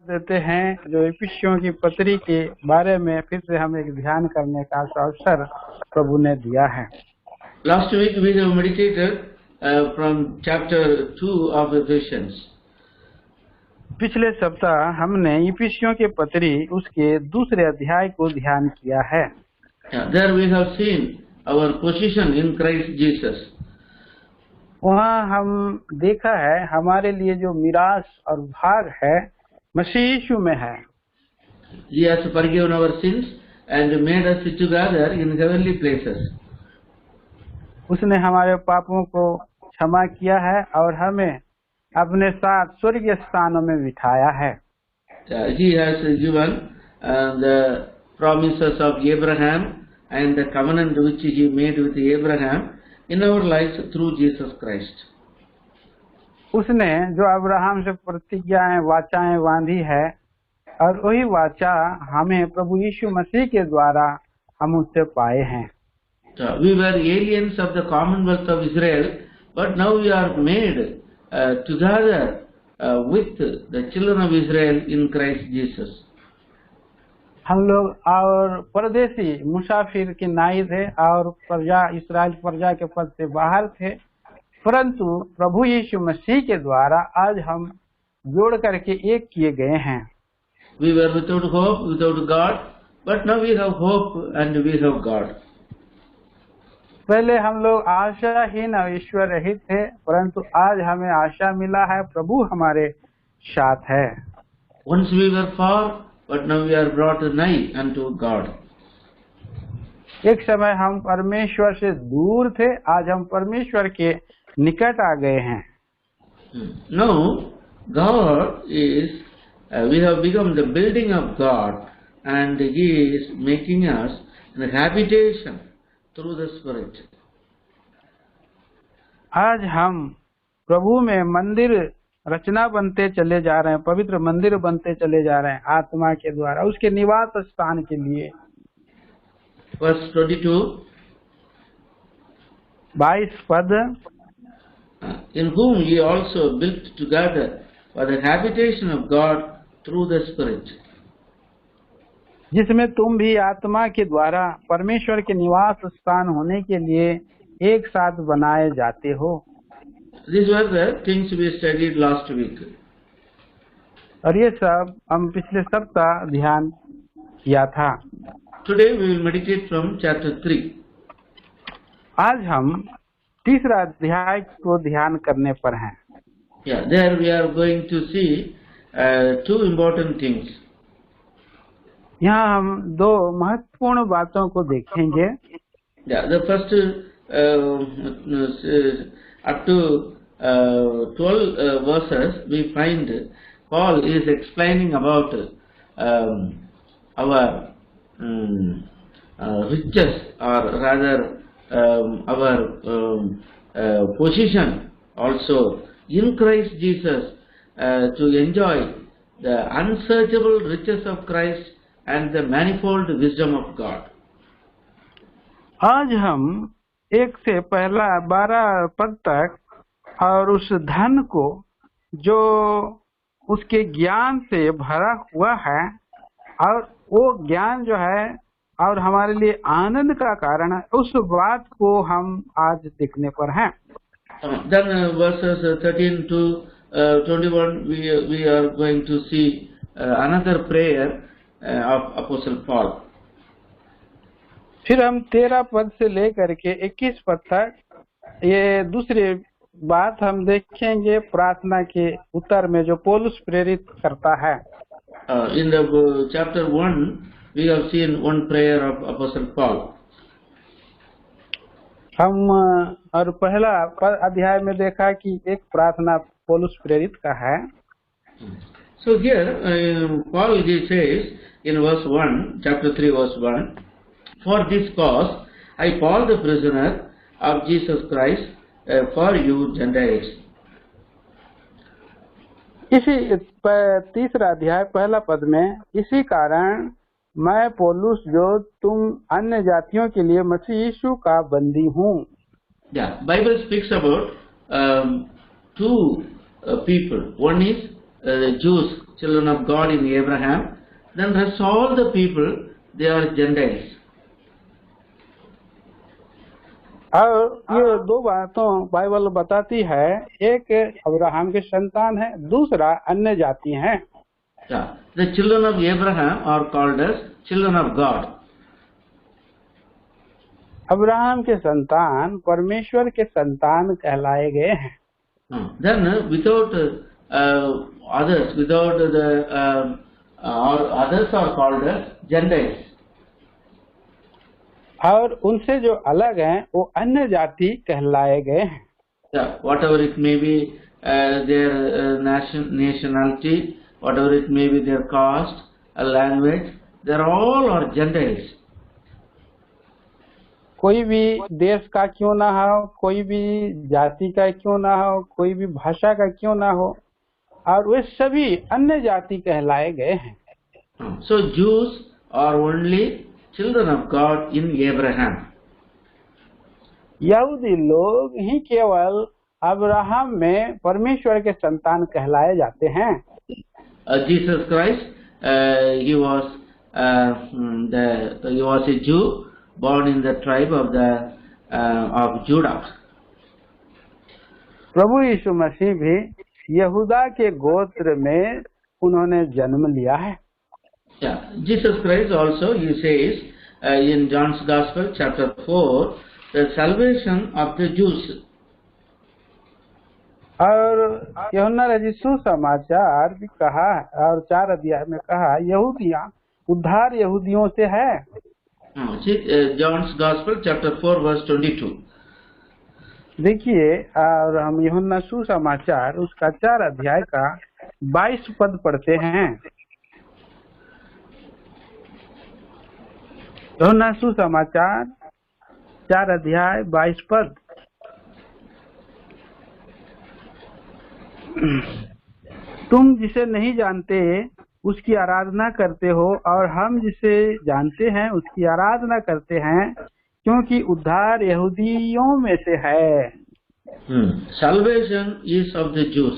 देते हैं जो इफिसियों की पत्री के बारे में फिर से हम एक ध्यान करने का अवसर प्रभु ने दिया है। Last week we have meditated from chapter 2 of Ephesians. पिछले सप्ताह हमने इफिसियों के पत्री उसके दूसरे अध्याय को ध्यान किया है। There we have seen our position in Christ Jesus. वहाँ हम देखा है हमारे लिए जो मिरास और भाग है मसीह यीशु में है। He has forgiven our sins and made us sit together in heavenly places. उसने हमारे पापों को क्षमा किया है और हमें अपने साथ स्वर्गीय स्थानों में बिठाया है। He has given the promises of Abraham and the covenant which he made with Abraham in our lives through Jesus Christ. उसने जो अब्राहम से प्रतिज्ञाएं वाचाएं बांधी है और वही वाचा हमें प्रभु यीशु मसीह के द्वारा हम उससे पाए हैं। We were aliens of the commonwealth of Israel, but now we are made together with the children of Israel in Christ Jesus. हम लोग और परदेशी मुसाफिर के नाई थे और प्रजा इस्राएल प्रजा के पद से बाहर थे, परंतु प्रभु यीशु मसीह के द्वारा आज हम जोड़ करके एक किए गए हैं। We were without hope, without God, but now we have hope and we have God. पहले हम लोग आशाहीन और ईश्वर रहित थे, परंतु आज हमें आशा मिला है, प्रभु हमारे साथ है। Once we were far, but now we are brought nigh unto God. एक समय हम परमेश्वर से दूर थे, आज हम परमेश्वर के निकट आ गए हैं। Now God is, we have become the building of God, and He is making us an habitation through the Spirit. आज हम प्रभु में मंदिर रचना बनते चले जा रहे हैं, पवित्र मंदिर बनते चले जा रहे हैं आत्मा के द्वारा उसके निवास स्थान के लिए। Verse 22. 22 पद, In whom ye also built together for the habitation of God through the Spirit. जिसमें तुम भी आत्मा के द्वारा परमेश्वर के निवास स्थान होने के लिए एक साथ बनाए जाते हो। These were the things we studied last week. और ये सब हम पिछले सप्ताह ध्यान किया था। Today we will meditate from chapter 3. आज हम तीसरा अध्याय को ध्यान करने पर हैं। Yeah, there we are going to see two important things. यहाँ हम दो महत्वपूर्ण बातों को देखेंगे। Yeah, the first up to 12 verses we find Paul is explaining about our riches, or rather our position also in Christ Jesus, to enjoy the unsearchable riches of Christ and the manifold wisdom of God. आज हम 1 से पहला 12 पद तक और उस धन को जो उसके ज्ञान से भरा हुआ है और वो ज्ञान जो है और हमारे लिए आनंद का कारण है, उस बात को हम आज देखने पर हैं। Then verses 13 to 21 we are going to see another prayer of Apostle Paul. फिर हम 13 पद से लेकर के 21 पद तक ये दूसरी बात हम देखेंगे प्रार्थना के उत्तर में जो पौलुस प्रेरित करता है। In the chapter 1 we have seen one prayer of Apostle Paul. हम और पहला अध्याय में देखा कि एक प्रार्थना पौलुस प्रेरित का है। So here Paul he says in verse 1, chapter 3 verse 1, For this cause I Paul the prisoner of Jesus Christ for you Gentiles. इसी तीसरा अध्याय पहला पद में, इसी कारण मैं पौलुस जो तुम अन्य जातियों के लिए मसीह यीशु का बंदी हूँ। Yeah, Bible speaks about two people. One is the Jews children of God in Abraham, then rest all the people, they are Gentiles. और ये दो बातों बाइबल बताती है, एक अब्राहम के संतान है, दूसरा अन्य जाति हैं। Yeah. The children of Abraham are called as children of God. Abraham के संतान परमेश्वर के संतान कहलाए गए हैं। Then without others, without the or others are called as Gentiles. और उनसे जो अलग हैं वो अन्य जाति कहलाए गए हैं। Yeah, whatever it may be, their nationality, whatever it may be, their caste, language, they all are Gentiles. कोई भी देश का क्यों ना हो, कोई भी जाति का क्यों ना हो, कोई भी भाषा का क्यों ना हो, और वे सभी अन्य जाति कहलाए गए हैं। So Jews are only children of God in Abraham. यहूदी लोग ही केवल अब्राहम में परमेश्वर के संतान कहलाए जाते हैं। Jesus Christ, he was a Jew born in the tribe of Judah. प्रभु यीशु मसीह भी यहूदा के गोत्र में उन्होंने जन्म लिया है। Yeah, Jesus Christ also, he says in John's Gospel chapter 4, the salvation of the Jews. और यूहन्ना रचित समाचार भी कहा और 4 अध्याय में कहा यहूदियाँ उद्धार यहूदियों से है। John's Gospel chapter 4 verse 22. देखिए, और हम यूहन्ना सुसमाचार उसका 4 अध्याय का 22 पद पढ़ते हैं। यूहन्ना सुसमाचार 4 अध्याय 22 पद। तुम जिसे नहीं जानते उसकी आराधना करते हो और हम जिसे जानते हैं उसकी आराधना करते हैं, क्योंकि उद्धार यहूदियों में से है। Salvation is of the Jews.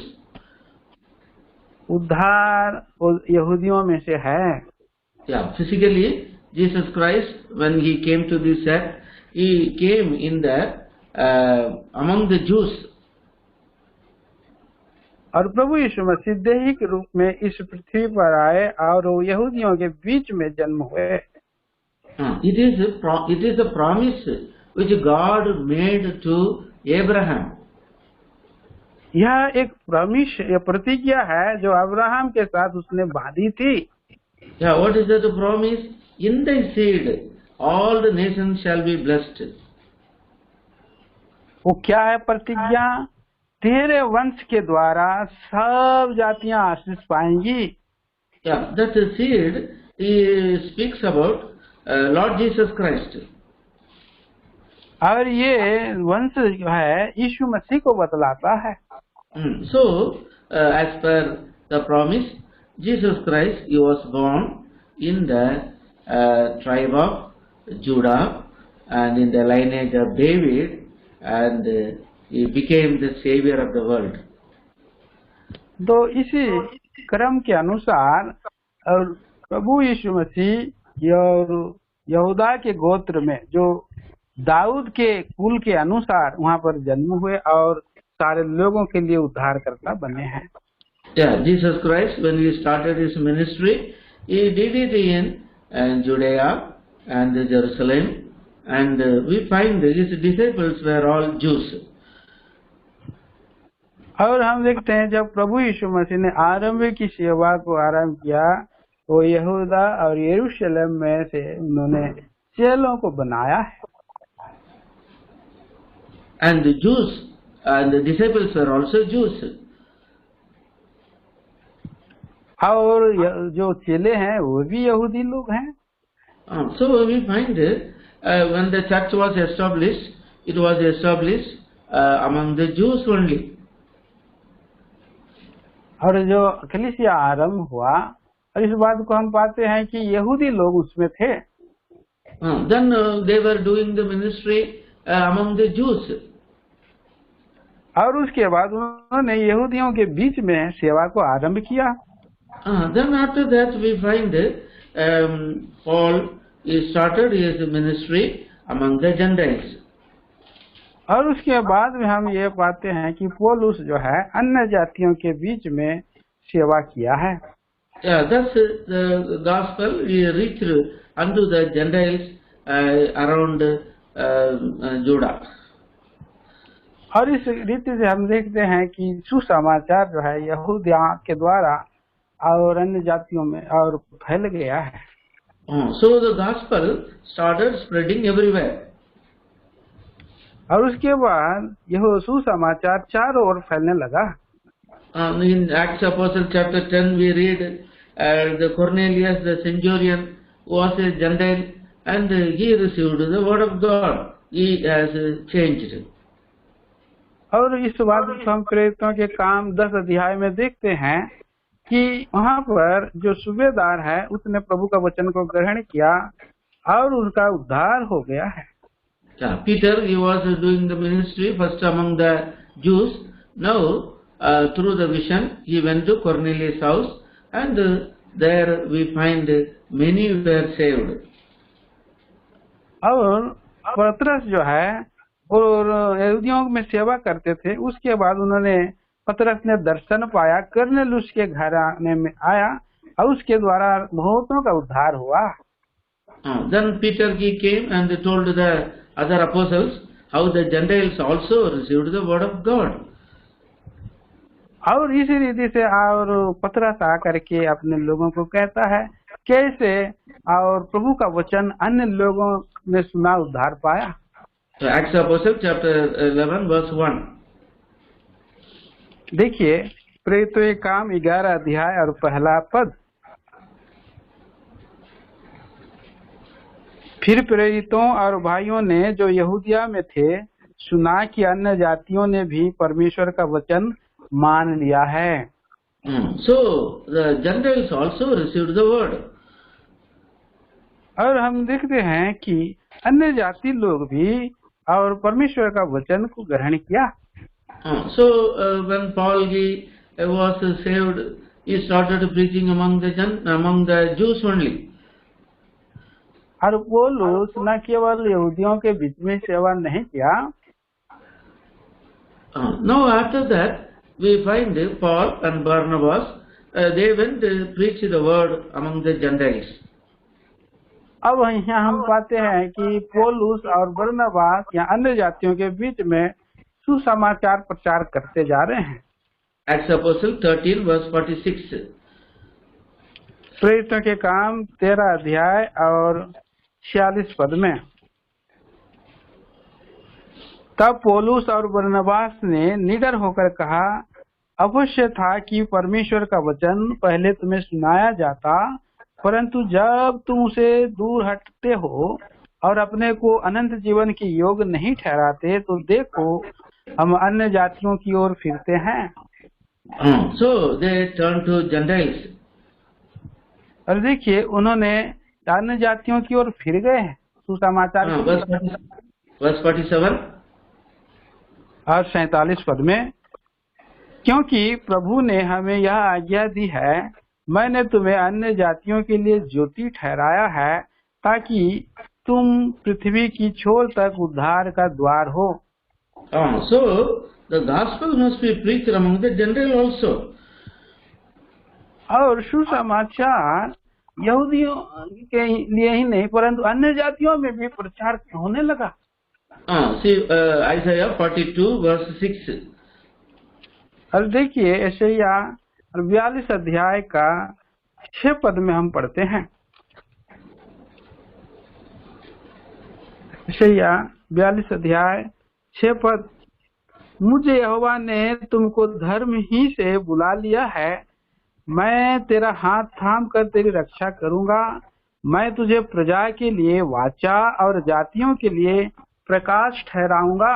उद्धार यहूदियों में से है। Yeah, physically Jesus Christ, when he came to this earth, he came in the among the Jews. और प्रभु यीशु मसीह देही के रूप में इस पृथ्वी पर आए और वो यहूदियों के बीच में जन्म हुए। It is a promise which God made to Abraham. यह एक प्रॉमिस, यह प्रतिज्ञा है जो अब्राहम के साथ उसने बांधी थी। Yeah, what is that promise? In thy seed, all the nations shall be blessed. वो क्या है प्रतिज्ञा? तेरे वंश के द्वारा सब जातियां आशीष पाएंगी। Yeah, that seed speaks about Lord Jesus Christ. और ये वंश जो है यीशु मसीह को बतलाता है। So, as per the promise, Jesus Christ, he was born in the tribe of Judah and in the lineage of David, and he became the savior of the world. तो इसी क्रम के अनुसार और प्रभु यीशु मसीह यहूदा के गोत्र में जो दाऊद के कुल के अनुसार वहाँ पर जन्म हुए और सारे लोगों के लिए उद्धारकर्ता बने हैं। Yeah, Jesus Christ, when he started his ministry, he did it in Judea and Jerusalem, and we find his disciples were all Jews. और हम देखते हैं जब प्रभु यीशु मसीह ने आरंभ की सेवा को आरंभ किया, वो यहूदा और यरूशलेम में से उन्होंने चेलों को बनाया है। And the Jews and the disciples were also Jews. और जो चेले हैं वो भी यहूदी लोग हैं। So we find when the church was established, it was established among the Jews only. और जो कलीसिया आरंभ हुआ, और इस बात को हम पाते हैं कि यहूदी लोग उसमें थे। Then they were doing the ministry among the Jews. और उसके बाद उन्होंने यहूदियों के बीच में सेवा को आरंभ किया। Then after that we find Paul he started his ministry among the Gentiles. और उसके बाद में हम ये पाते हैं कि पौलुस जो है अन्य जातियों के बीच में सेवा किया है। Thus the gospel reached unto the Gentiles around Judah. और इस रीति से हम देखते हैं कि सुसमाचार जो है यहूदिया के द्वारा और अन्य जातियों में और फैल गया है। So the gospel started spreading everywhere. और उसके बाद यह सुसमाचार चारों ओर फैलने लगा। In Acts Apostle chapter 10 we read the Cornelius the centurion was a Gentile and he received the word of God. He has changed. और इस बात को हम प्रेरितों के काम 10 अध्याय में देखते हैं कि वहाँ पर जो सूबेदार है उसने प्रभु का वचन को ग्रहण किया और उनका उद्धार हो गया है। Peter he was doing the ministry first among the Jews. Now through the vision he went to Cornelius' house and there we find many were saved. और पतरस जो है और यहूदियों में सेवा करते थे, उसके बाद उन्होंने पतरस ने दर्शन पाया, कर्नेलियुस के घर आने में आया और उसके द्वारा बहुतों का उद्धार हुआ। Then Peter he came and told the other apostles how the Gentiles also received the word of God. और इसी रीति से और पतरस आकर के अपने लोगों को कहता है कैसे और प्रभु का वचन अन्य लोगों ने सुना उद्धार पाया। So Acts Apostle chapter 11 verse 1. देखिए प्रेरितों के काम 11 अध्याय और पहला पद। फिर प्रेरितों और भाइयों ने जो यहूदिया में थे सुना कि अन्य जातियों ने भी परमेश्वर का वचन मान लिया है। So the Gentiles also received the word. और हम देखते हैं कि अन्य जाति लोग भी और परमेश्वर का वचन को ग्रहण किया। So when Paul he was saved, he started preaching among the Jews only. और पौलुस न केवल यहूदियों के बीच में सेवा नहीं किया। Now after that we find Paul and Barnabas they went to preach the word among the Gentiles. अब यहाँ हम पाते हैं कि पौलुस और बरनबास या अन्य जातियों के बीच में सुसमाचार प्रचार करते जा रहे हैं। Acts Apostle 13 verse 46. प्रेरितों के काम 13 अध्याय और 46 पद में। तब पौलुस और बरनबास ने निडर होकर कहा, अवश्य था कि परमेश्वर का वचन पहले तुम्हें सुनाया जाता, परंतु जब तुम उसे दूर हटते हो और अपने को अनंत जीवन के योग नहीं ठहराते तो देखो हम अन्य जातियों की ओर फिरते हैं। So they turned to Gentiles. और देखिए उन्होंने अन्य जातियों की ओर फिर गए हैं सुसमाचार Verse 47 और 47 पद में, क्योंकि प्रभु ने हमें यह आज्ञा दी है, मैंने तुम्हें अन्य जातियों के लिए ज्योति ठहराया है ताकि तुम पृथ्वी की छोर तक उद्धार का द्वार हो। So the gospel must be preached among the Gentiles also. और सुसमाचार यहूदियों के लिए ही नहीं परंतु अन्य जातियों में भी प्रचार होने लगा। See Isaiah 42 verse 6. और देखिए यशायाह 42 अध्याय का 6 पद में हम पढ़ते हैं। यशायाह 42 अध्याय 6 पद, मुझे यहोवा ने तुमको धर्म ही से बुला लिया है, मैं तेरा हाथ थाम कर तेरी रक्षा करूंगा, मैं तुझे प्रजा के लिए वाचा और जातियों के लिए प्रकाश ठहराऊंगा।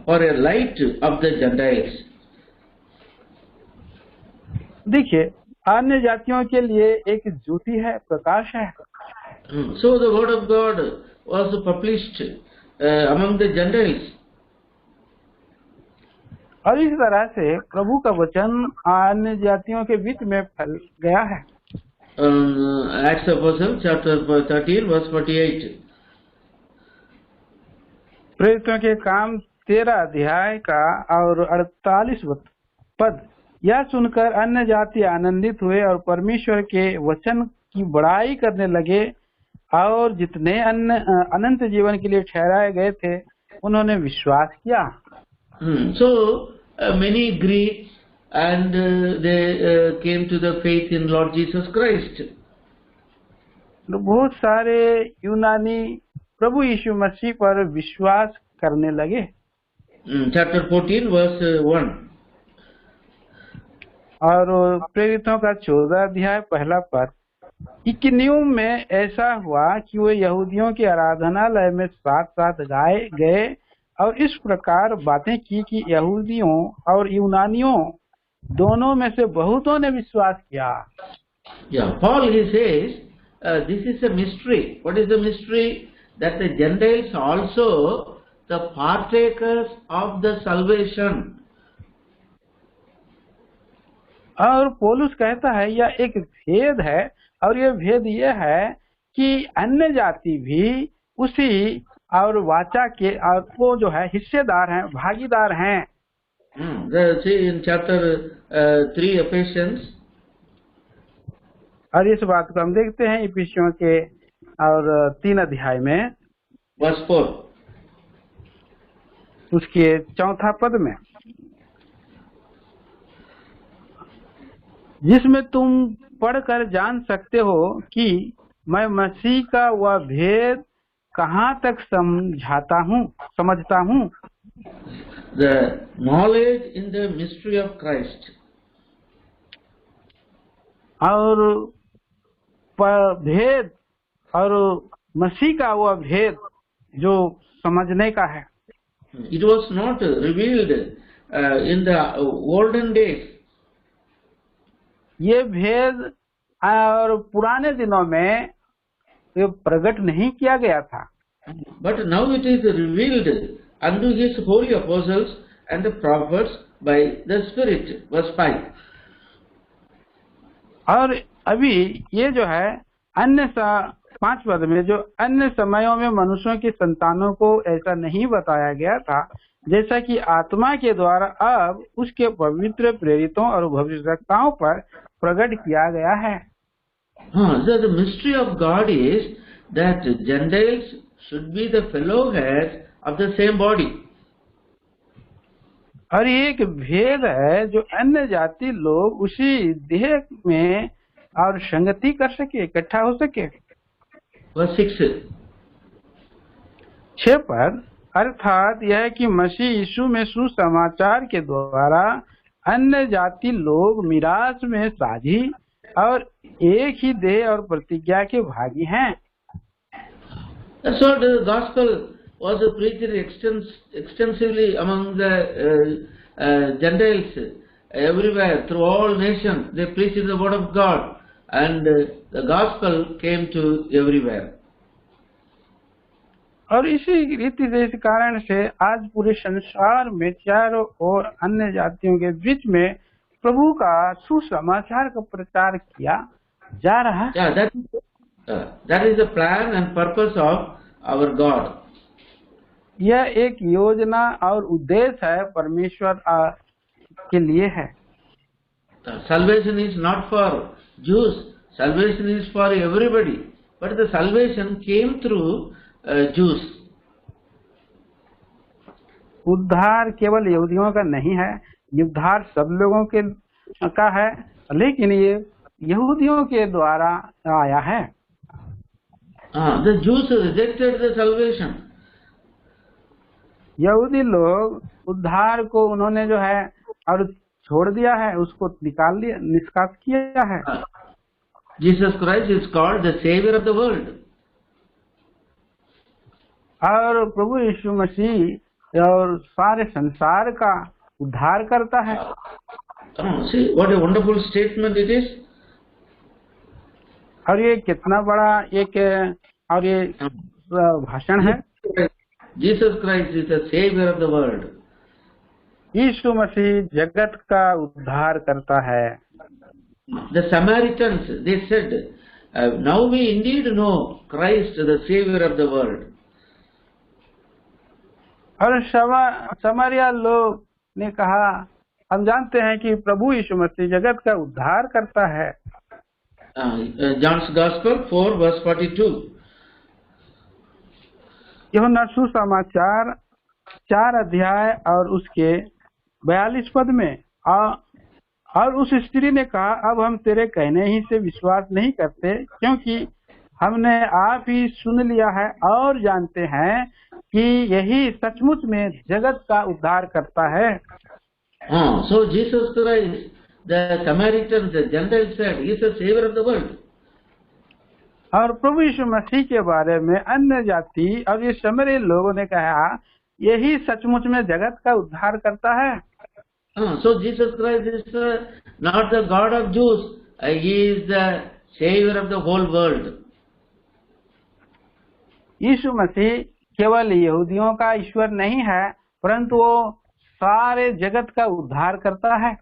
For a light of the Gentiles. देखिए अन्य जातियों के लिए एक ज्योति है, प्रकाश है। So the word of God was published among the Gentiles. और इस तरह से प्रभु का वचन अन्य जातियों के बीच में फैल गया है। Acts of Apostles, chapter 13, verse 48. प्रेरितों के काम 13 अध्याय का और 48 पद। यह सुनकर अन्य जाति आनंदित हुए और परमेश्वर के वचन की बड़ाई करने लगे, और जितने अनंत जीवन के लिए ठहराए गए थे उन्होंने विश्वास किया। So many Greeks and they came to the faith in Lord Jesus Christ. बहुत सारे यूनानी प्रभु यीशु मसीह पर विश्वास करने लगे। Chapter 14, verse 1. और प्रेरितों का 14 अध्याय पहला पद। इकुनियुम में ऐसा हुआ कि वे यहूदियों के आराधनालय में साथ साथ गाए गए और इस प्रकार बातें की कि यहूदियों और यूनानियों दोनों में से बहुतों ने विश्वास किया। Yeah, Paul he says this is a mystery. What is the mystery? That the Gentiles also the partakers of the salvation. और पौलुस कहता है यह एक भेद है, और यह भेद यह है कि अन्य जाति भी उसी और वाचा के और वो जो है हिस्सेदार हैं, भागीदार हैं। See in chapter 3 Ephesians. और इस बात को हम देखते हैं इफिसियों के और 3 अध्याय में verse 4. उसके 4 पद में, जिसमें तुम पढ़कर जान सकते हो कि मैं मसीह का वह भेद कहाँ तक समझता हूँ। The knowledge in the mystery of Christ. और भेद और मसीह का वह भेद जो समझने का है। It was not revealed in the olden days. ये भेद और पुराने दिनों में ये प्रकट नहीं किया गया था। But now it is revealed unto his holy apostles and the prophets by the Spirit. Verse 5. और अभी ये जो है अन्य 5 पद में जो अन्य समयों में मनुष्यों की संतानों को ऐसा नहीं बताया गया था, जैसा कि आत्मा के द्वारा अब उसके पवित्र प्रेरितों और भविष्यवक्ताओं पर प्रकट किया गया है। So the mystery of God is that Gentiles should be the fellow heads of the same body. और एक भेद है जो अन्य जाति लोग उसी देह में और संगति कर सके, इकट्ठा हो सके। Verse 6. 6 पर, अर्थात यह कि मसीह यीशु में सुसमाचार के द्वारा अन्य जाति लोग मिरास में साझी और एक ही देह और प्रतिज्ञा के भागी हैं। That's what the gospel was preached extensively among the Gentiles everywhere, through all nations. They preached the word of God, and the gospel came to everywhere. और इसी रीति से, इस कारण से आज पूरे संसार में चारों ओर अन्य जातियों के बीच में प्रभु का सुसमाचार का प्रचार किया जा रहा है। That is the plan and purpose of our God. यह एक योजना और उद्देश्य है परमेश्वर के लिए है। Salvation is not for Jews. Salvation is for everybody. But the salvation came through Jews. उद्धार केवल यहूदियों का नहीं है, उद्धार सब लोगों के का है, लेकिन ये यहूदियों के द्वारा आया है। The Jews rejected the salvation. यहूदी लोग उद्धार को उन्होंने जो है और छोड़ दिया है, उसको निकाल दिया, निष्कासित किया है। Jesus Christ is called the Savior of the world. और प्रभु यीशु मसीह और सारे संसार का उद्धार करता है। See what a wonderful statement it is. और ये कितना बड़ा एक और ये भाषण है। Jesus Christ is the Savior of the world. यीशु मसीह जगत का उद्धार करता है। The Samaritans, they said, now we indeed know Christ, the Savior of the world. और समारिया लोग ने कहा, हम जानते हैं कि प्रभु यीशु मसीह जगत का उद्धार करता है। John's Gospel 4 verse 42. यूहन्ना सुसमाचार 4 अध्याय और उसके 42 पद में, और उस स्त्री ने कहा, अब हम तेरे कहने ही से विश्वास नहीं करते, क्योंकि हमने आप ही सुन लिया है और जानते हैं कि यही सचमुच में जगत का उद्धार करता है। So Jesus Christ, the Samaritans, the Gentiles said, he is the Savior of the world. और प्रभु यीशु मसीह के बारे में अन्य जाति और ये समरी लोगों ने कहा, यही सचमुच में जगत का उद्धार करता है। So Jesus Christ is not the God of Jews, he is the Savior of the whole world. यीशु मसीह केवल यहूदियों का ईश्वर नहीं है, परंतु वो सारे जगत का उद्धार करता है।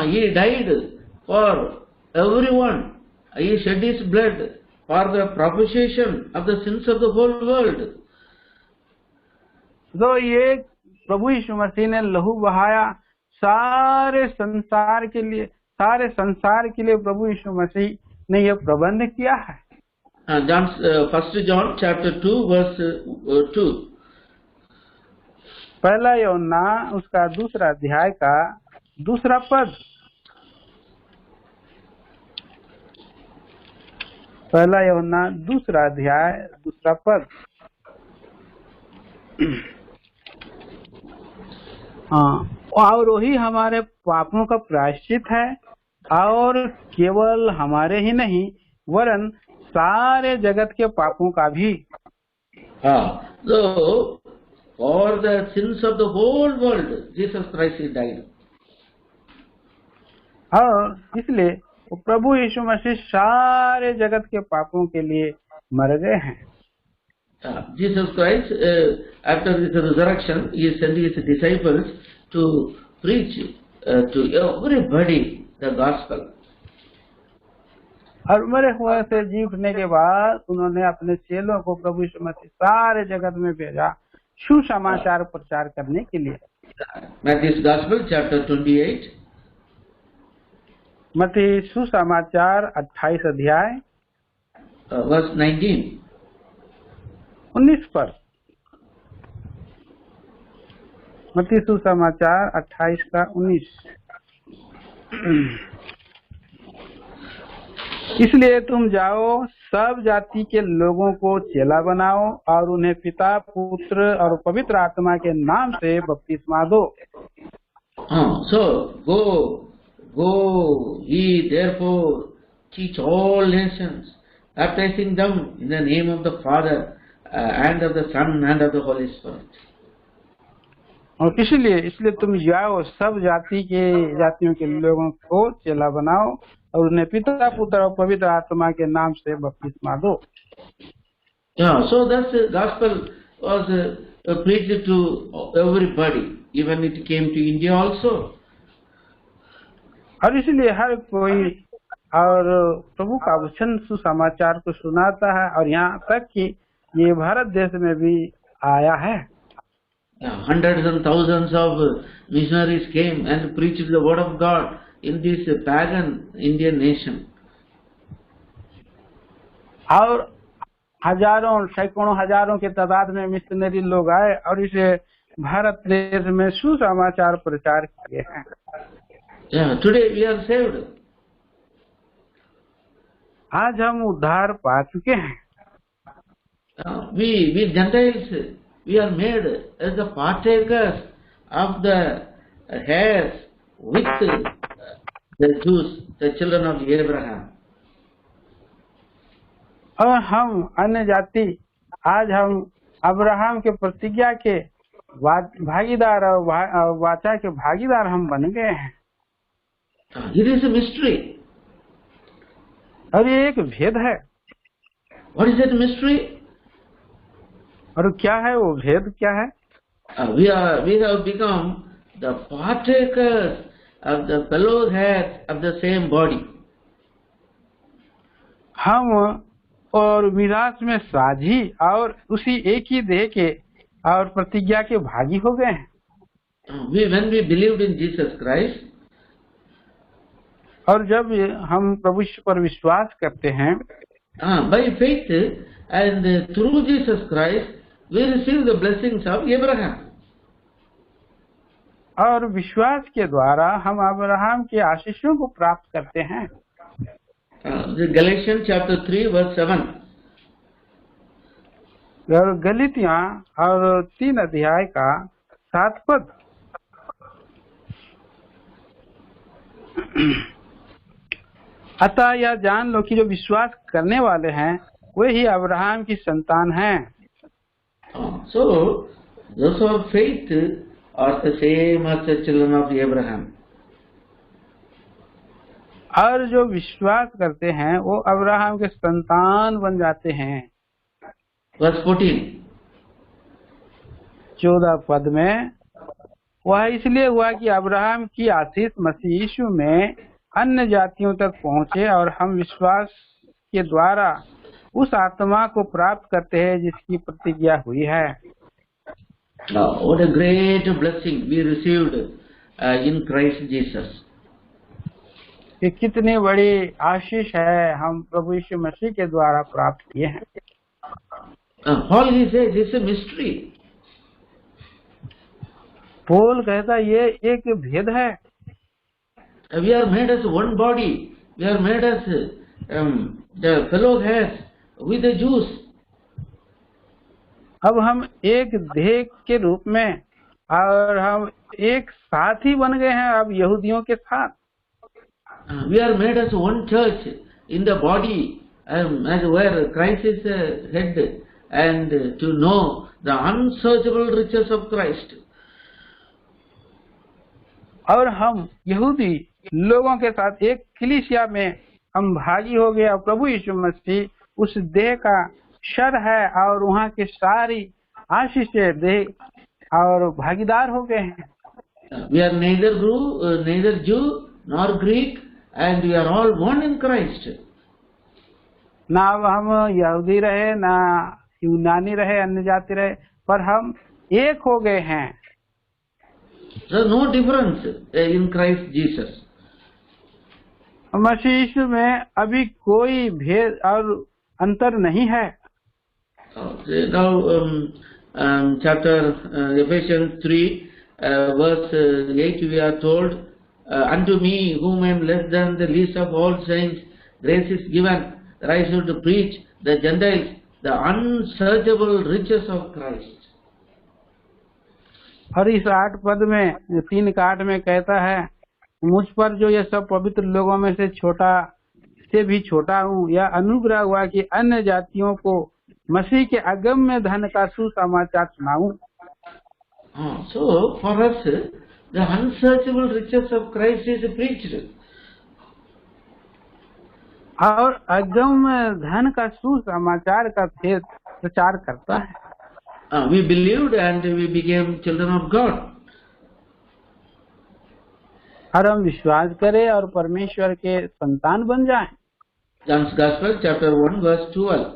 He died for everyone. He shed his blood for the propitiation of the sins of the whole world. तो ये प्रभु यीशु मसीह ने लहू बहाया सारे संसार के लिए प्रभु यीशु मसीह ने ये प्रबंध किया है। First John chapter 2 verse 2. पहला यूहन्ना उसका 2 अध्याय का 2 पद। पहला यूहन्ना 2 अध्याय 2 पद। और वही हमारे पापों का प्रायश्चित है, और केवल हमारे ही नहीं वरन सारे जगत के पापों का भी। So for the sins of the whole world Jesus Christ he died. और इसलिए प्रभु यीशु मसीह सारे जगत के पापों के लिए मर गए हैं। Jesus Christ after his resurrection he sent his disciples to preach to everybody the gospel. और मरे हुए से जी उठने के बाद उन्होंने अपने चेलों को प्रभु यीशु मसीह सारे जगत में भेजा सुसमाचार प्रचार करने के लिए। Matthew's Gospel chapter 28. मत्ती सुसमाचार 28 अध्याय verse 19. 19 पर। मत्ती सुसमाचार 28 का 19। इसलिए तुम जाओ, सब जाति के लोगों को चेला बनाओ और उन्हें पिता पुत्र और पवित्र आत्मा के नाम से बपतिस्मा दो। So go ye therefore teach all nations, baptizing them in the name of the Father and of the Son and of the Holy Spirit. और इसलिए तुम जाओ, सब जातियों के लोगों को चेला बनाओ और उन्हें पिता पुत्र और पवित्र आत्मा के नाम से बपतिस्मा दो। So this gospel was preached to everybody, even it came to India also. और इसलिए हर कोई और प्रभु का वचन सुसमाचार को सुनाता है, और यहाँ तक कि ये भारत देश में भी आया है। Hundreds and thousands of missionaries came and preached the word of God in this pagan Indian nation. और हजारों सैकड़ों हजारों के तादाद में मिशनरी लोग आए और इसे भारत देश में सुसमाचार प्रचार किए हैं। Today we are saved. आज हम उद्धार पा चुके हैं। We Gentiles, we are made as the partakers of the heirs with the Jews, the children of Abraham. और हम अन्य जाति आज हम अब्राहम के प्रतिज्ञा के भागीदार और वाचा के भागीदार हम बन गए हैं। It is a mystery. और ये एक भेद है। What is that mystery? और क्या है वो भेद, क्या है? We have become the partakers of the fellow heads of the same body. हम और विनाश में साझी और उसी एक ही देह के और प्रतिज्ञा के भागी हो गए हैं। When we believed in Jesus Christ, और जब हम प्रभु पर विश्वास करते हैं, by faith and through Jesus Christ, we receive the blessings of Abraham. और विश्वास के द्वारा हम अब्राहम के आशीषों को प्राप्त करते हैं। Galatians chapter 3 verse 7. और गलीतियां और 3 अध्याय का 7 पद। अतः यह जान लो कि जो विश्वास करने वाले हैं वे ही अब्राहम की संतान हैं। So those who have faith are the same as the children of Abraham. और जो विश्वास करते हैं वो अब्राहम के संतान बन जाते हैं। Verse 14. 14 पद में, वह इसलिए हुआ कि अब्राहम की आशीष मसीह यीशु में अन्य जातियों तक पहुँचे और हम विश्वास के द्वारा उस आत्मा को प्राप्त करते हैं जिसकी प्रतिज्ञा हुई है। What a great blessing we received in Christ Jesus. ये कितनी बड़ी आशीष है हम प्रभु यीशु मसीह के द्वारा प्राप्त किए हैं। Paul he says it's a mystery. Paul कहता ये एक भेद है। We are made as one body. We are made as the fellow heads with the Jews. अब हम एक देह के रूप में और हम एक साथ ही बन गए हैं अब यहूदियों के साथ। We are made as one church in the body, as where Christ is the head, and to know the unsearchable riches of Christ. और हम यहूदी लोगों के साथ एक कलीसिया में हम भागी हो गए और प्रभु यीशु मसीह उस देह का शर है और वहाँ की सारी आशीषें देह और भागीदार हो गए हैं। We are neither Jew nor Greek, and we are all one in Christ. ना हम यहूदी रहे ना यूनानी रहे अन्य जाति रहे, पर हम एक हो गए हैं। There is no difference in Christ Jesus. मसीह यीशु में अभी कोई भेद और अंतर नहीं है। Now, chapter Ephesians 3, verse 8, we are told, unto me, whom I am less than the least of all saints, grace is given, that I should preach the Gentiles the unsearchable riches of Christ. और इस 8 पद में 3 का 8 में कहता है, मुझ पर जो ये सब पवित्र लोगों में से छोटा से भी छोटा हूँ, यह अनुग्रह हुआ कि अन्य जातियों को मसीह के अगम्य धन का सुसमाचार सुनाऊं। So for us, the unsearchable riches of Christ is preached. और अगम्य धन का सुसमाचार का प्रचार करता है। We believed and we became children of God. और हम विश्वास करें और परमेश्वर के संतान बन जाएं। John's Gospel, chapter 1, verse 12.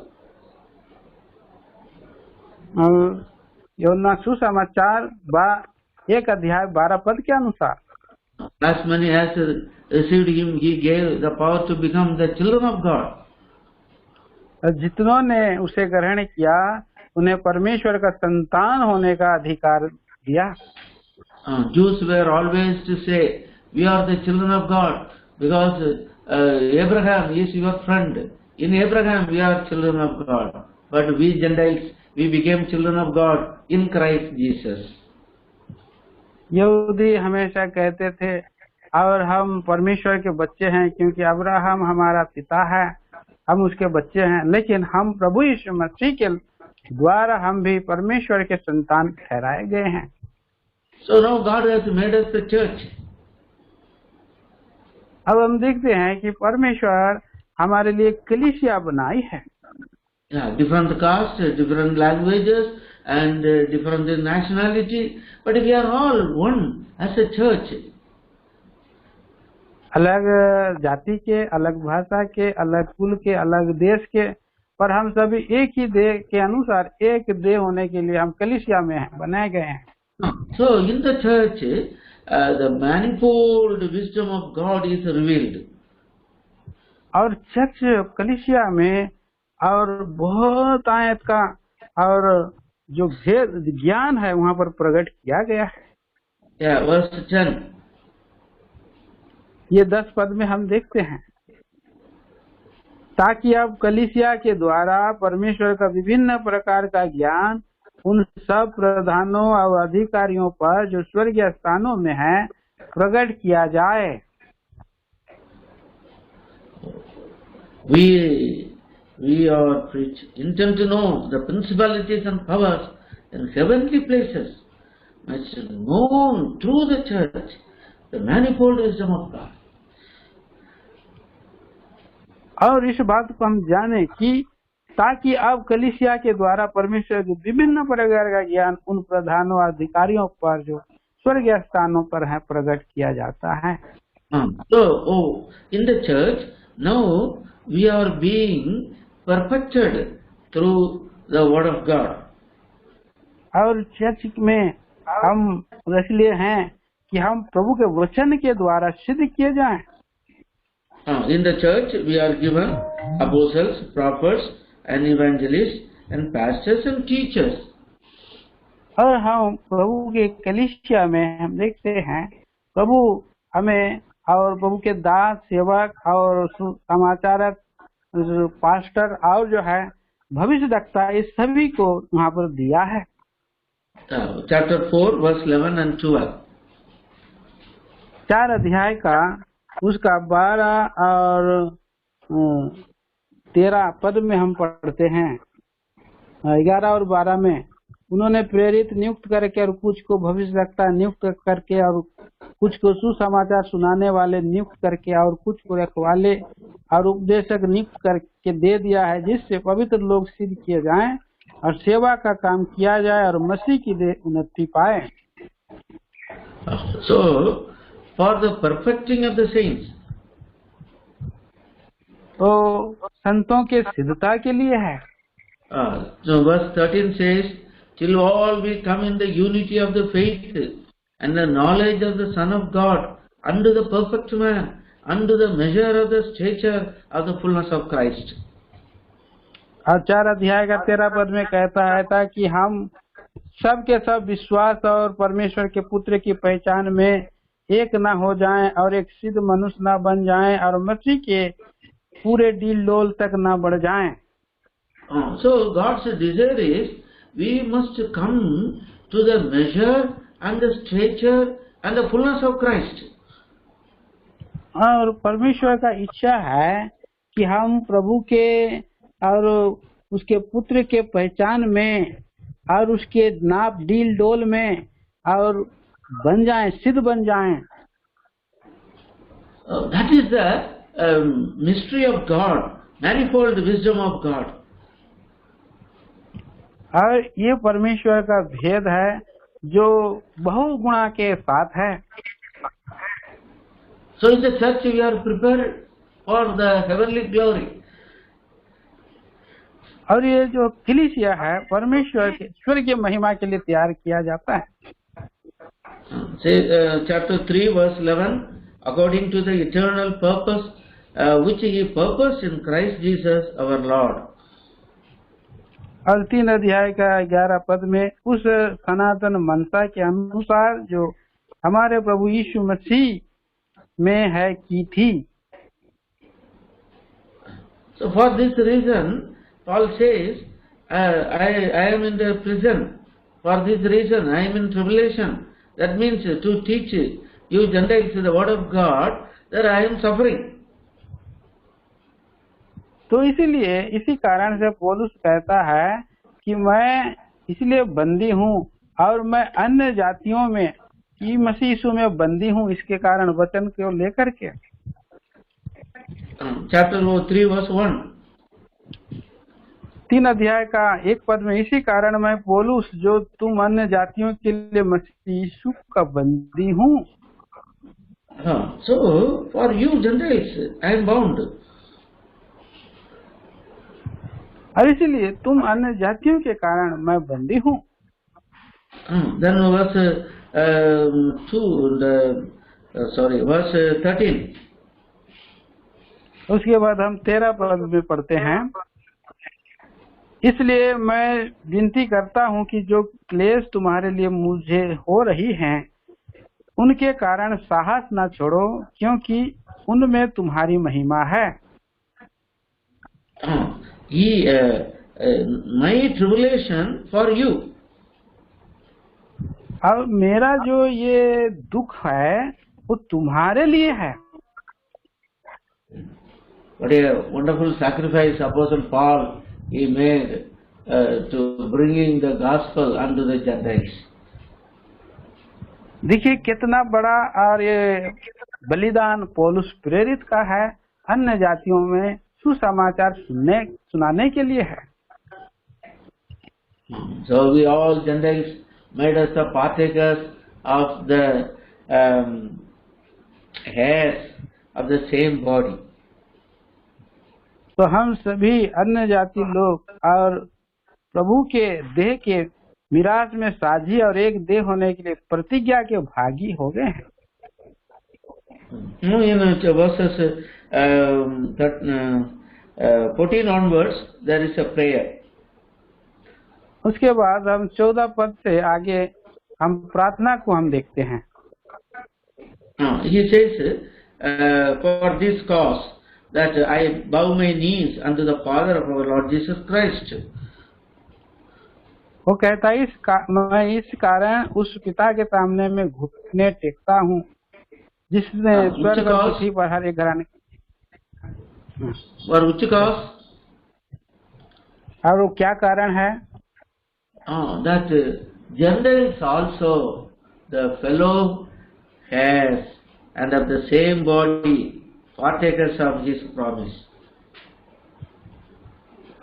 यूहन्ना सुसमाचार 1 अध्याय 12 पद के अनुसार, As many as received him, he gave the power to become the children of God. जितनों ने उसे ग्रहण किया उन्हें परमेश्वर का संतान होने का अधिकार दिया। Jews were always to say, we are the children of God, because Abraham is your friend. In Abraham we are children of God. But we Gentiles, we became children of God in Christ Jesus. यहूदी हमेशा कहते थे और हम परमेश्वर के बच्चे हैं क्योंकि अब्राहम हमारा पिता है, हम उसके बच्चे हैं, लेकिन हम प्रभु यीशु मसीह के द्वारा हम भी परमेश्वर के संतान ठहराए गए हैं। So now God has made us the church. अब हम देखते हैं कि परमेश्वर हमारे लिए कलीसिया बनाई है। Different castes, different languages, and different in nationality, but we are all one as a church. अलग जाति के, अलग भाषा के, अलग कुल के, अलग देश के, पर हम सभी एक ही देह के अनुसार एक देह होने के लिए हम कलीसिया में हैं, बनाए गए हैं। So in the church, the manifold wisdom of God is revealed. और चर्च कलीसिया में और बहुत आयत का और जो भेद ज्ञान है वहाँ पर प्रकट किया गया है। Yeah, verse 10. ये 10 पद में हम देखते हैं, ताकि अब कलीसिया के द्वारा परमेश्वर का विभिन्न प्रकार का ज्ञान उन सब प्रधानों और अधिकारियों पर जो स्वर्गीय स्थानों में है प्रकट किया जाए। We are preach intent to know the principalities and powers in heavenly places, which is known through the church, the manifold wisdom of God. और इस बात को हम जाने कि ताकि अब कलीसिया के द्वारा परमेश्वर के विभिन्न प्रकार का ज्ञान उन प्रधानों अधिकारियों पर जो स्वर्गीय स्थानों पर है प्रकट किया जाता है। So, in the church now we are being perfected through the word of God. और चर्च में हम इसलिए हैं कि हम प्रभु के वचन के द्वारा सिद्ध किए जाएं। In the church we are given apostles, prophets, and evangelists, and pastors and teachers. और हम प्रभु के कलीसिया में हम देखते हैं प्रभु हमें और प्रभु के दास, सेवक और समाचारक, पास्टर और जो है भविष्यवक्ता, इस सभी को वहाँ पर दिया है। Chapter 4 verse 11 and 12. 4 अध्याय का उसका 12 और 13 पद में हम पढ़ते हैं। 11 और 12 में उन्होंने प्रेरित नियुक्त करके और कुछ को भविष्यवक्ता नियुक्त करके और कुछ को सुसमाचार सुनाने वाले नियुक्त करके और कुछ को रखवाले और उपदेशक नियुक्त करके दे दिया है, जिससे पवित्र लोग सिद्ध किए जाएं और सेवा का काम किया जाए और मसीह की उन्नति पाए। So for the perfecting of the saints. तो संतों के सिद्धता के लिए है। So verse 13 says, till all we come in the unity of the faith and the knowledge of the Son of God, unto the perfect man, unto the measure of the stature of the fullness of Christ. और 4 अध्याय का 13 पद में कहता है ताकि हम सब के सब विश्वास और परमेश्वर के पुत्र की पहचान में एक न हो जाएं और एक सिद्ध मनुष्य न बन जाएं और मसीह के पूरे डील डोल तक न बढ़ जाएं। So God's desire is we must come to the measure and the stature and the fullness of Christ. और परमेश्वर का इच्छा है कि हम प्रभु के और उसके पुत्र के पहचान में और उसके नाप डील डोल में और बन जाएं, सिद्ध बन जाएं। That is the mystery of God, manifold wisdom of God. और ये परमेश्वर का भेद है जो बहुगुणा के साथ है। So in the church we are prepared for the heavenly glory. और ये जो कलीसिया है परमेश्वर के स्वर्गीय महिमा के लिए तैयार किया जाता है। Chapter 3 verse 11, according to the eternal purpose which He purposed in Christ Jesus our Lord. और 3 अध्याय का 11 पद में उस सनातन मनसा के अनुसार जो हमारे प्रभु यीशु मसीह में है की थी। So for this reason Paul says, I am in the prison. For this reason I am in tribulation. That means to teach you Gentiles the word of God, that I am suffering. तो इसीलिए इसी कारण से पौलुस कहता है कि मैं इसलिए बंदी हूँ और मैं अन्य जातियों में कि मसीह यीशु में बंदी हूँ, इसके कारण वचन को लेकर के। Chapter 3 verse 1. 3 अध्याय का 1 पद में, इसी कारण मैं पौलुस जो तुम अन्य जातियों के लिए मसीह यीशु का बंदी हूँ। So for you Gentiles, I am bound. और इसीलिए तुम अन्य जातियों के कारण मैं बंदी हूँ। Then verse 13. उसके बाद हम 13 पद में पढ़ते हैं, इसलिए मैं विनती करता हूँ कि जो क्लेश तुम्हारे लिए मुझे हो रही हैं, उनके कारण साहस न छोड़ो, क्योंकि उनमें तुम्हारी महिमा है। My tribulation for you. अब मेरा जो ये दुख है वो तुम्हारे लिए है। What a wonderful sacrifice Apostle Paul he made to bringing the gospel unto the Gentiles. देखिए कितना बड़ा और ये बलिदान पौलुस प्रेरित का है, अन्य जातियों में सुसमाचार सुनाने के लिए है। So we all Gentiles made us the partakers of the hairs of the same body. तो हम सभी अन्य जाति लोग और प्रभु के देह के मिराज में साझी और एक देह होने के लिए प्रतिज्ञा के भागी हो गए हैं। In verses 14 onwards there is a prayer. उसके बाद हम 14 पद से आगे हम प्रार्थना को हम देखते हैं। He says, for this cause that I bow my knees unto the Father of our Lord Jesus Christ. वो कहता है मैं इस कारण उस पिता के सामने में घुटने टेकता हूँ जिसने स्वर्ग और पृथ्वी पर हर एक घराने और वो क्या कारण है? That Gentiles also the fellow heirs and of the same body partakers of his promise.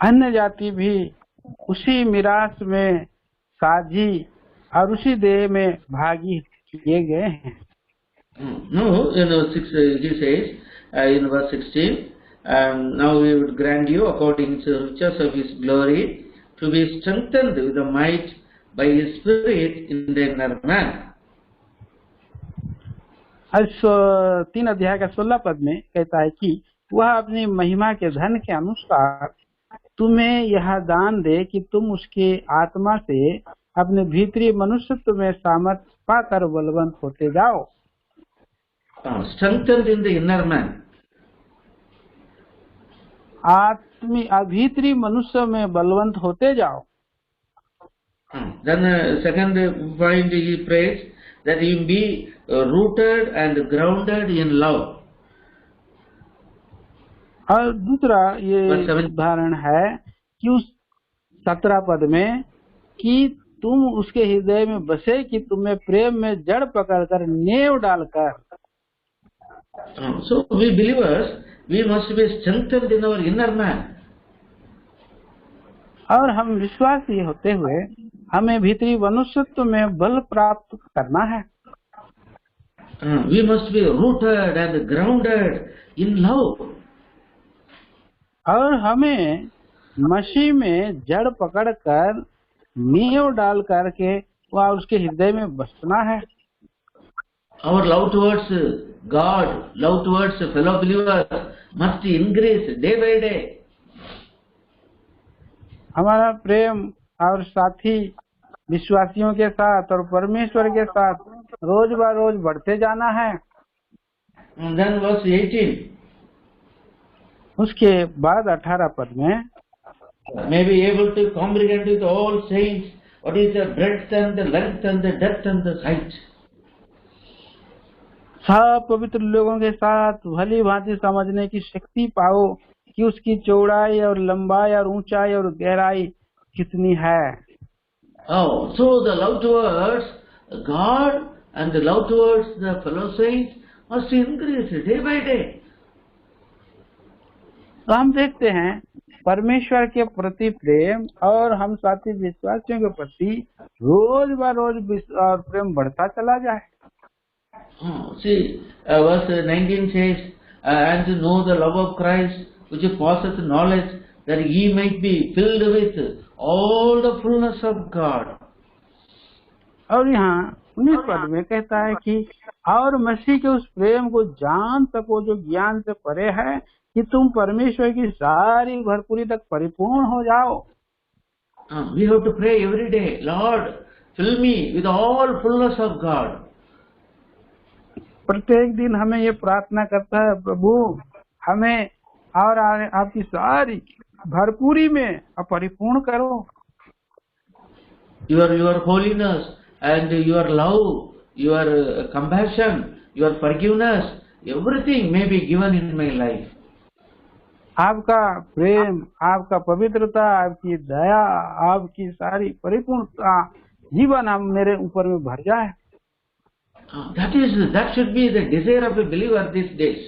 अन्य जाति भी उसी मिरास में साझी और उसी देह में भागी किए गए हैं। No, he says in verse 16, now we would grant you according to the riches of his glory to be strengthened with the might by his spirit in the inner man. 3 अध्याय का 16 पद में कहता है कि वह अपनी महिमा के धन के अनुसार तुम्हें यह दान दे कि तुम उसके आत्मा से अपने भीतरी मनुष्यत्व में सामर्थ्य पाकर बलवंत होते जाओ। Strengthened in the inner man. भीतरी मनुष्य में बलवंत होते जाओ। Then second point he prays that you be rooted and grounded in love. और दूसरा ये उदाहरण है कि उस 17 पद में कि तुम उसके हृदय में बसे कि तुम्हें प्रेम में जड़ पकड़कर नेव डालकर। So we believers we must be strengthened in our inner man. और हम विश्वासी होते हुए हमें भीतरी मनुष्यत्व में बल प्राप्त करना है। We must be rooted and grounded in love. और हमें मसीह में जड़ पकड़कर नींव डाल करके वह उसके हृदय में बसना है। Our love towards God, love towards fellow believers must increase day by day. हमारा प्रेम और साथी विश्वासियों के साथ और परमेश्वर के साथ रोज ब रोज बढ़ते जाना है। And then verse 18. उसके बाद 18 पद में may be able to comprehend with all saints what is the breadth and the length and the depth and the height. सब पवित्र लोगों के साथ भली भांति समझने की शक्ति पाओ कि उसकी चौड़ाई और लंबाई और ऊंचाई और गहराई कितनी है। Oh, so the love towards God and the love towards the fellow saints must increase day by day. तो हम देखते हैं परमेश्वर के प्रति प्रेम और हम साथी विश्वासियों के प्रति रोज ब रोज और प्रेम बढ़ता चला जाए। See, verse 19 says, and to know the love of Christ, which passeth knowledge, that ye might be filled with all the fullness of God. और यहाँ 19 पद में कहता है कि और मसीह के उस प्रेम को जान सको जो ज्ञान से परे है, कि तुम परमेश्वर की सारी भरपूरी तक परिपूर्ण हो जाओ। We have to pray every day, Lord, fill me with all fullness of God. प्रत्येक दिन हमें ये प्रार्थना करता है, प्रभु हमें और आपकी सारी भरपूरी में परिपूर्ण करो। Your holiness and your love, your compassion, your forgiveness, everything may be given in my life. आपका प्रेम, आपका पवित्रता, आपकी दया, आपकी सारी परिपूर्णता जीवन हम मेरे ऊपर में भर जाए। That should be the desire of a believer these days.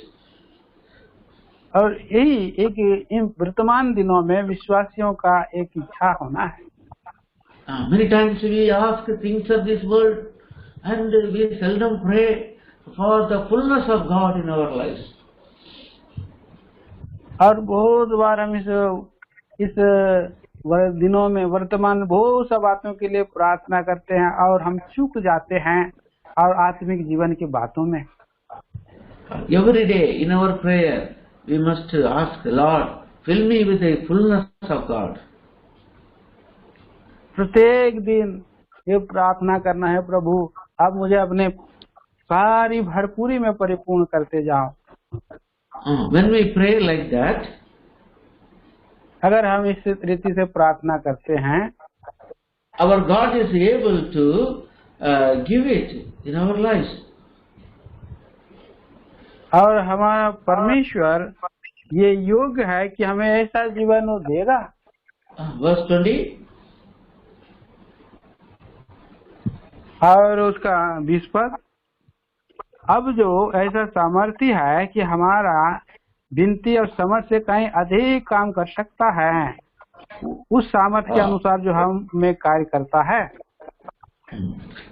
और यही एक इन वर्तमान दिनों में विश्वासियों का एक इच्छा होना है। Many times we ask things of this world and we seldom pray for the fullness of God in our lives. और बहुत बार हम इस दिनों में वर्तमान बहुत सा बातों के लिए प्रार्थना करते हैं और हम चूक जाते हैं और आत्मिक जीवन की बातों में। Every day in our prayer we must ask, Lord, fill me with the fullness of God. प्रत्येक दिन ये प्रार्थना करना है, प्रभु आप मुझे अपने सारी भरपूरी में परिपूर्ण करते जाओ। When we pray like that, अगर हम इस रीति से प्रार्थना करते हैं, our God is able to give it in our lives. और हमारा परमेश्वर ये योग्य है कि हमें ऐसा जीवन वो देगा। Verse 20. और उसका 20 पद, अब जो ऐसा सामर्थ्य है कि हमारा विनती और समझ से कहीं अधिक काम कर सकता है, उस सामर्थ्य के अनुसार जो हम में कार्य करता है।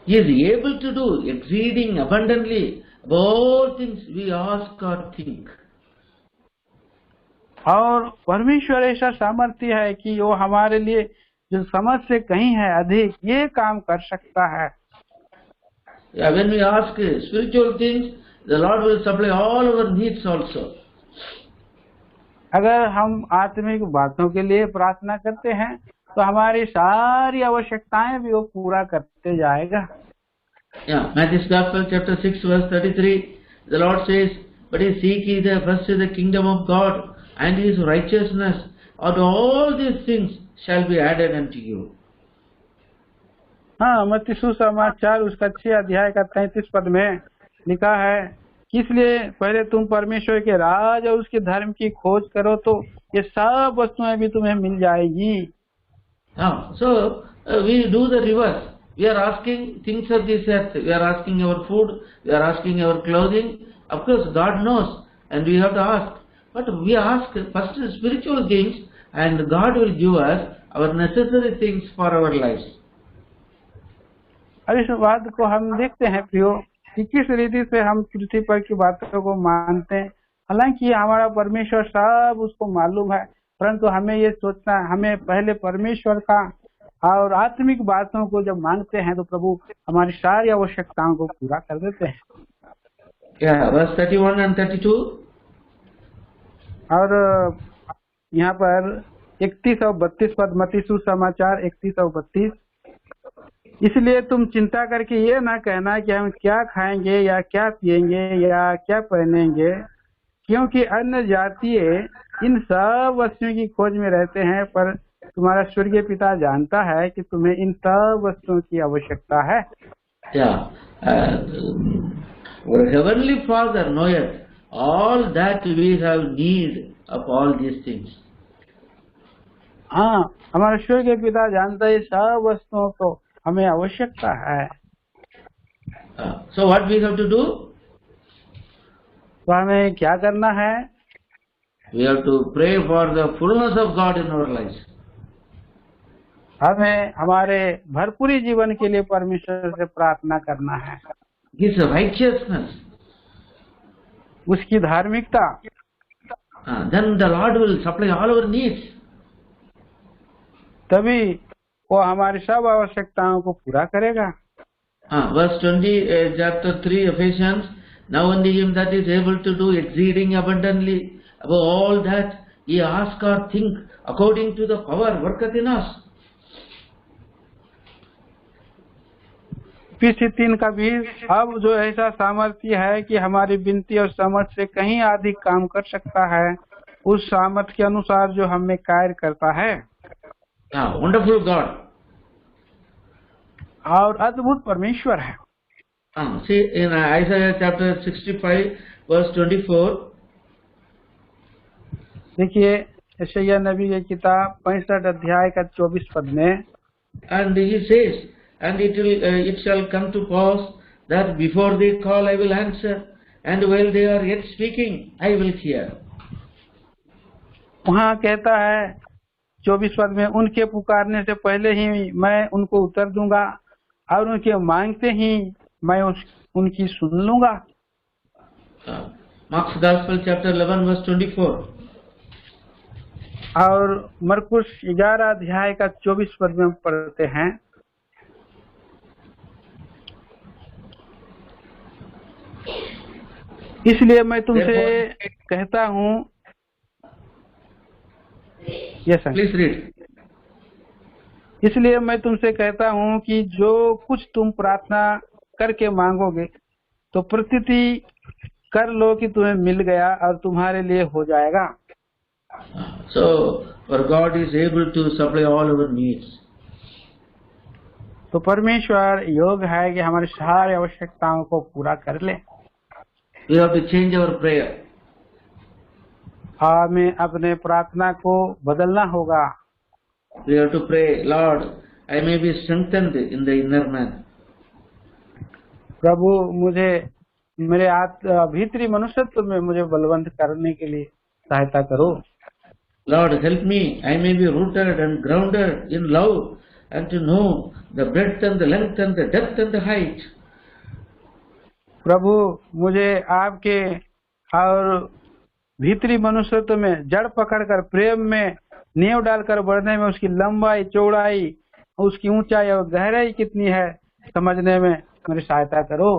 He is able to do exceeding abundantly above things we ask or think. और परमेश्वर ऐसा सामर्थ्य है कि वो हमारे लिए जो समझ से कहीं है अधिक ये काम कर सकता है। When we ask spiritual things, the Lord will supply all our needs also. अगर हम आत्मिक बातों के लिए प्रार्थना करते हैं तो हमारी सारी आवश्यकताएं भी वो पूरा करते जाएगा। Matthew's Gospel chapter 6 verse 33, the Lord says, but ye seek ye first the kingdom of God and His righteousness, and all these things shall be added unto you. हाँ, मत्ती सुसमाचार उसका 6 अध्याय का 33 पद में लिखा है कि इसलिए पहले तुम परमेश्वर के राज और उसके धर्म की खोज करो तो ये सब वस्तुएं भी तुम्हें मिल जाएगी। So we do the reverse. We are asking things of this earth. We are asking our food. We are asking our clothing. Of course, God knows, and we have to ask. But we ask first spiritual things, and God will give us our necessary things for our lives. और इस बात को हम देखते हैं प्रियो कि किस रीति से हम पृथ्वी पर की बातों को मानते हैं। हालांकि हमारा परमेश्वर सब उसको मालूम है, परंतु हमें ये सोचना, हमें पहले परमेश्वर का और आत्मिक बातों को जब मांगते हैं तो प्रभु हमारी सारी आवश्यकताओं को पूरा कर देते हैं। Verse 31 and 32. और यहाँ पर 31 और 32 पद, मत्ती सुसमाचार 31 और 32। इसलिए तुम चिंता करके ये ना कहना कि हम क्या खाएंगे या क्या पिएंगे या क्या पहनेंगे, क्योंकि अन्य जातीय इन सब वस्तुओं की खोज में रहते हैं, पर तुम्हारा स्वर्गीय पिता जानता है कि तुम्हें इन सब वस्तुओं की आवश्यकता है। Our heavenly Father knoweth all that we have need of all these things. हाँ, हमारा स्वर्गीय पिता जानता है सब वस्तुओं को हमें आवश्यकता है। So what we have to do? तो हमें क्या करना है? We have to pray for the fullness of God in our lives. हमें हमारे भरपूरी जीवन के लिए परमेश्वर से प्रार्थना करना है, His righteousness. उसकी धार्मिकता। Then the Lord will supply all our needs. तभी वो हमारी सब आवश्यकताओं को पूरा करेगा। Verse 20, chapter 3, Ephesians. Now unto him that is able to do exceeding abundantly above all that ye ask or think, according to the power worketh in us. PC 3 का 20, अब जो ऐसा सामर्थ्य है कि हमारी विनती और समझ से कहीं अधिक काम कर सकता है, उस सामर्थ्य के अनुसार जो हम में कार्य करता है। Wonderful God. और अद्भुत परमेश्वर है। See in Isaiah chapter 65 verse 24. देखिए यशायाह नबी की किताब 65 अध्याय का 24 पद में, And he says, and it shall come to pass that before they call I will answer, and while they are yet speaking I will hear. वहाँ कहता है 24 पद में, उनके पुकारने से पहले ही मैं उनको उत्तर दूंगा और उनके मांगते ही मैं उनकी सुन लूंगा। Mark's Gospel chapter 11 verse 24. और मरकुस 11 अध्याय का 24 पद में पढ़ते हैं, इसलिए मैं तुमसे कहता हूँ, Please read. इसलिए मैं तुमसे कहता हूँ कि जो कुछ तुम प्रार्थना करके मांगोगे तो प्रतीति कर लो कि तुम्हें मिल गया और तुम्हारे लिए हो जाएगा। So, for God is able to supply all our needs. तो परमेश्वर योग्य है कि हमारी सारी आवश्यकताओं को पूरा कर ले। We have to change our prayer. हमें अपने प्रार्थना को बदलना होगा। We have to pray, Lord, I may be strengthened in the inner man. प्रभु मुझे मेरे भीतरी मनुष्यत्व में मुझे बलवंत करने के लिए सहायता करो। Lord, help me, I may be rooted and grounded in love, and to know the breadth and the length and the depth and the height. प्रभु मुझे आपके और भीतरी मनुष्यत्व में जड़ पकड़कर प्रेम में नींव डालकर बढ़ने में उसकी लंबाई, चौड़ाई, उसकी ऊंचाई और गहराई कितनी है समझने में मेरी सहायता करो।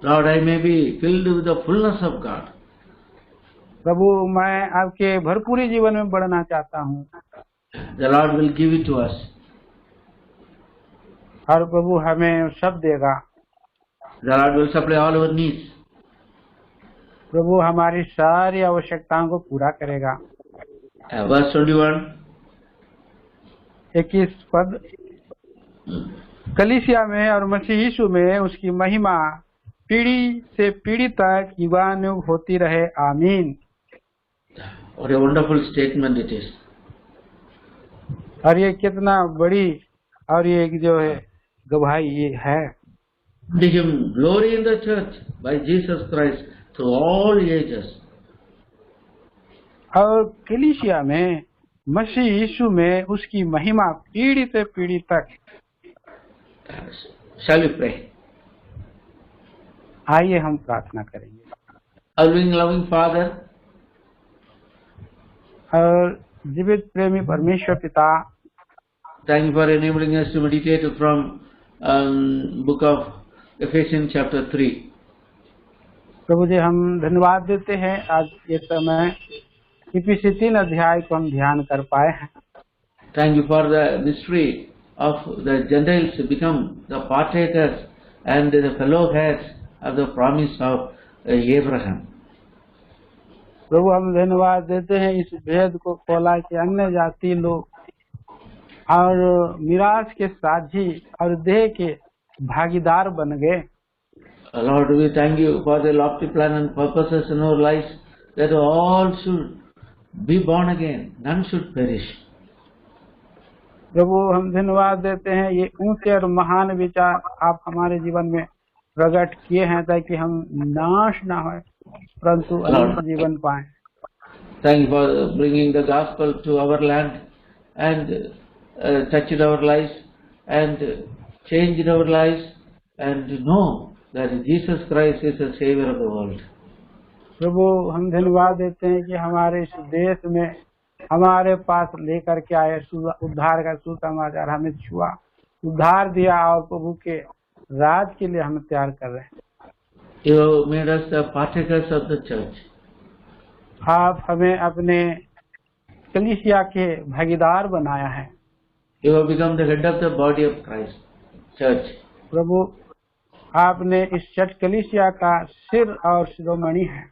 Lord, I may be filled with the fullness of God. प्रभु मैं आपके भरपूरी जीवन में बढ़ना चाहता हूँ। The Lord will give it to us. और प्रभु हमें सब देगा। The Lord will supply all our needs. प्रभु हमारी सारी आवश्यकताओं को पूरा करेगा। Verse 21. 21 पद, कलीसिया में और मसीह यीशु में उसकी महिमा पीढ़ी से पीढ़ी तक युगानुग होती रहे, आमीन। What a wonderful statement it is. और ये कितना बड़ी और ये जो है गवाही ये है। To him glory in the church by Jesus Christ through all ages. और कलीसिया में मसीह यीशु में उसकी महिमा पीढ़ी से पीढ़ी तक। Shall we pray? आइए हम प्रार्थना करेंगे। Our loving Father, और जीवित प्रेमी परमेश्वर पिता, thank you for enabling us to meditate from book of Ephesians chapter 3. प्रभु जी हम धन्यवाद देते हैं आज ये समय इफिसी 3 अध्याय को हम ध्यान कर पाए हैं। Thank you for the mystery of the Gentiles to become the partakers and the fellow heirs of the promise of Abraham. प्रभु हम धन्यवाद देते हैं इस भेद को खोला कि अन्य जाति लोग और मिरास के साझी और देह के भागीदार बन गए। Lord, we thank you for the lofty plan and purposes in our lives that all should be born again, none should perish. प्रभु हम धन्यवाद देते हैं ये ऊंचे और महान विचार आप हमारे जीवन में प्रकट किए हैं ताकि हम नाश ना होए परंतु अनंत जीवन पाएं। Thank you for bringing the gospel to our land and touched our lives and changed our lives, and know that Jesus Christ is the Savior of the world. प्रभु हम धन्यवाद देते हैं कि हमारे इस देश में हमारे पास लेकर के आए उद्धार का सुसमाचार, हमें छुआ, उद्धार दिया और प्रभु के राज के लिए हम तैयार कर रहे हैं। You made us the partakers of the church. आप हमें अपने कलीसिया के भागीदार बनाया है। You have become the head of the body of Christ, church. प्रभु आपने इस चर्च कलीसिया का सिर और शिरोमणि है।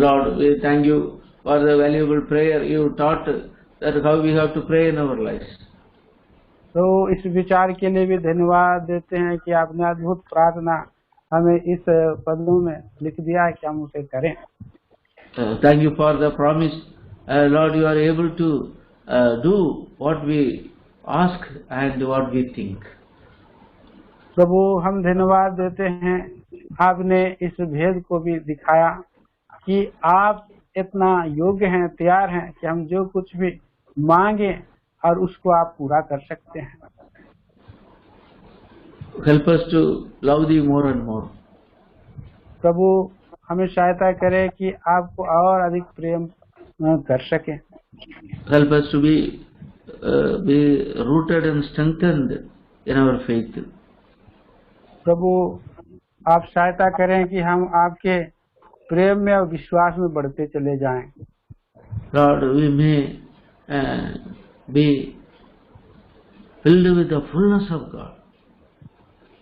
Lord, we thank you for the valuable prayer you taught, that how we have to pray in our lives. तो इस विचार के लिए भी धन्यवाद देते हैं कि आपने अद्भुत प्रार्थना हमें इस पदों में लिख दिया है कि हम उसे करें। Thank you for the promise, Lord. You are able to do what we ask and what we think. प्रभु हम धन्यवाद देते हैं, आपने इस भेद को भी दिखाया कि आप इतना योग्य हैं, तैयार हैं कि हम जो कुछ भी मांगे और उसको आप पूरा कर सकते हैं। Help us to love thee more and more. प्रभु हमें सहायता करे कि आपको और अधिक प्रेम कर सके। Help us to be rooted and strengthened in our faith. प्रभु आप सहायता करें कि हम आपके प्रेम में और विश्वास में बढ़ते चले जाएं। Lord, we may be filled with the fullness of God.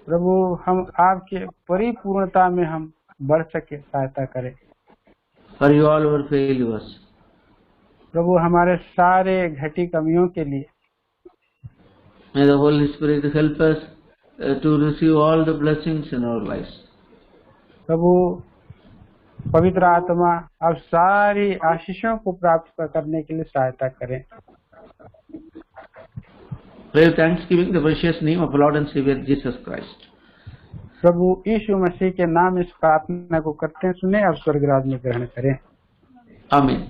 प्रभु हम आपके परिपूर्णता में हम बढ़ सके, सहायता करें। Forgive all our failures. प्रभु हमारे सारे घटी कमियों के लिए। May the Holy Spirit help us to receive all the blessings in our lives. प्रभु पवित्र आत्मा अब सारी आशीषों को प्राप्त करने के लिए सहायता करें। Pray thanksgiving the precious name of Lord and Savior Jesus Christ. प्रभु यीशु मसीह के नाम इस प्रार्थना को करते हैं, सुने और स्वर्ग राज्य में ग्रहण करें। Amen.